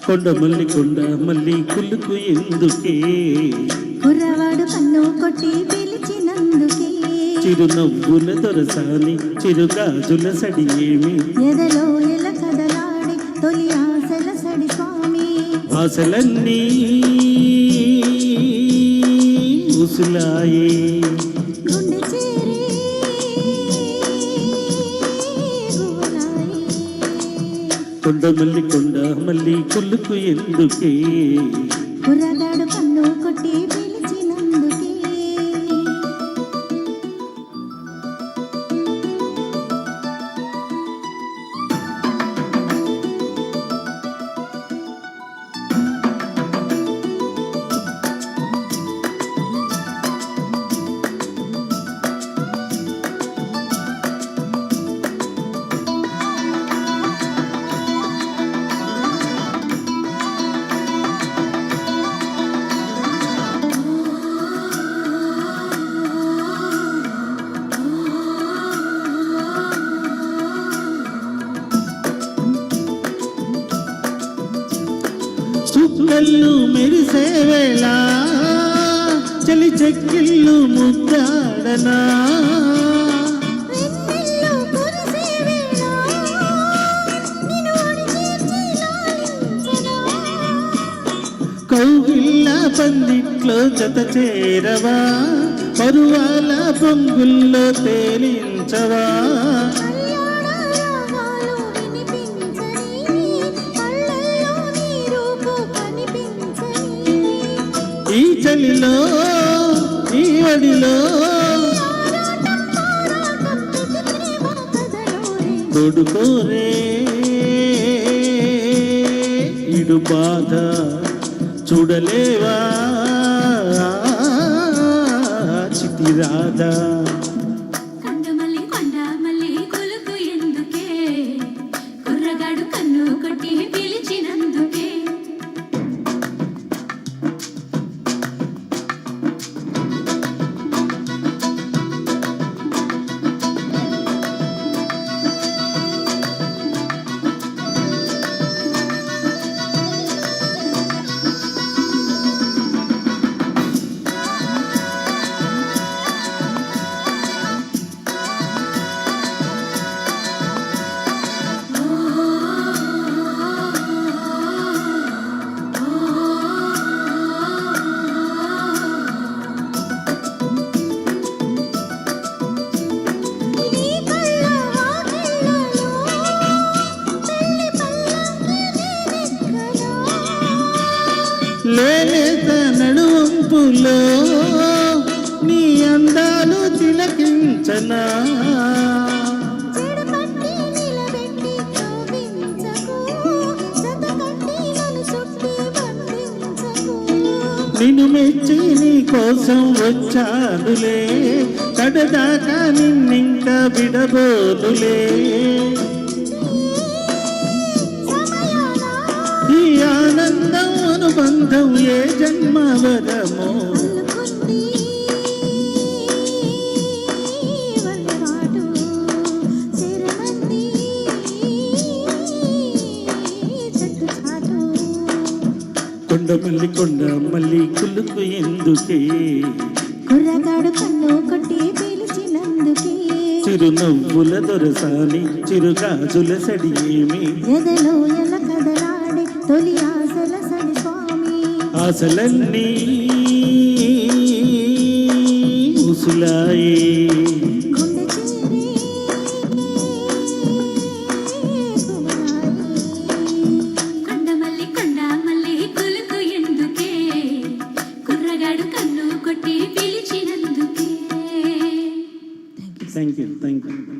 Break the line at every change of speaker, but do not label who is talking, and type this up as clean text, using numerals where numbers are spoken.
కొండ మల్లి కులుకు ఎందుకే
కుర్రవాడు కన్ను కొట్టి పిలిచినందుకే
చిరునవ్వుల దొరసాని చిరుగాజుల సడి ఏమి
ఎదలో ఎల కదలాడి తొలి ఆశల సడి స్వామి
ఆశలన్నీ ఉసులాయే
గుండె చేరి గువలాయి
కొండ మల్లి కులుకు ఎందుకే
కుర్రగాడు కన్ను కొట్టి పిలిచినందుకే
చుక్కళ్ళు మెరిసే వేళ చలి చెక్కిళ్ళు ముద్దాడనా
వెన్నెల్లో కురిసే వేళ నిన్ను ఒడి చేర్చి లాలించనా
కౌగిళ్ళ పందిట్లో జత చేరవా పరువాల పొంగుల్లో తేలించవా
కళ్యాణ రాగాలు వినిపించని కళ్ళల్లో నీ రూపు కనిపించని
ఈ చలిలో ఈ వడిలో
ఆరాటం పోరాటం ప్రతి ప్రేమ కథలోరే
తోడుకోరే ఇడు బాధ చూడలేవా చితిరాదా
కొండమల్లి కొలుకు ఎందుకే కుర్రగాడు కన్ను కొట్టి పిలిచినందుకే
నీ కళ్ళ వాకిళ్ళలో పెళ్లి పల్లకి నేనెక్కనా
లేత నడువంపులో నీ అందాలు తిలకించనా
చెడపట్టి నిలబెట్టి కవ్వించకు జతకట్టి నన్ను చుట్టి బంధించకు
నిన్ను మెచ్చి నీ కోసం వచ్చానులే కడదాకా నిన్నింకా విడబోదులే
సమయాన
ఈ ఆనందం అనుబంధం ఏ జన్మవరమో
అల్లుకుంది వల్లవాడు చెరమంది చెట్టు చాటు
కొండ మల్లి కులుకు ఎందుకే
కుర్రగాడు కన్ను కొట్టి పిలిచినందుకే
చిరునవ్వుల దొరసాని చిరుగాజుల సడి ఏమి
ఎదలో ఎల కదలాడి తొలి ఆశల సడి స్వామి
ఆశలన్నీ ఉసులాయే
గుండె చేరి గుమలాయి
కొండమల్లి కులుకు ఎందుకే కుర్రగాడు కన్ను కొట్టి పిలిచినందుకే
థ్యాంక్ యూ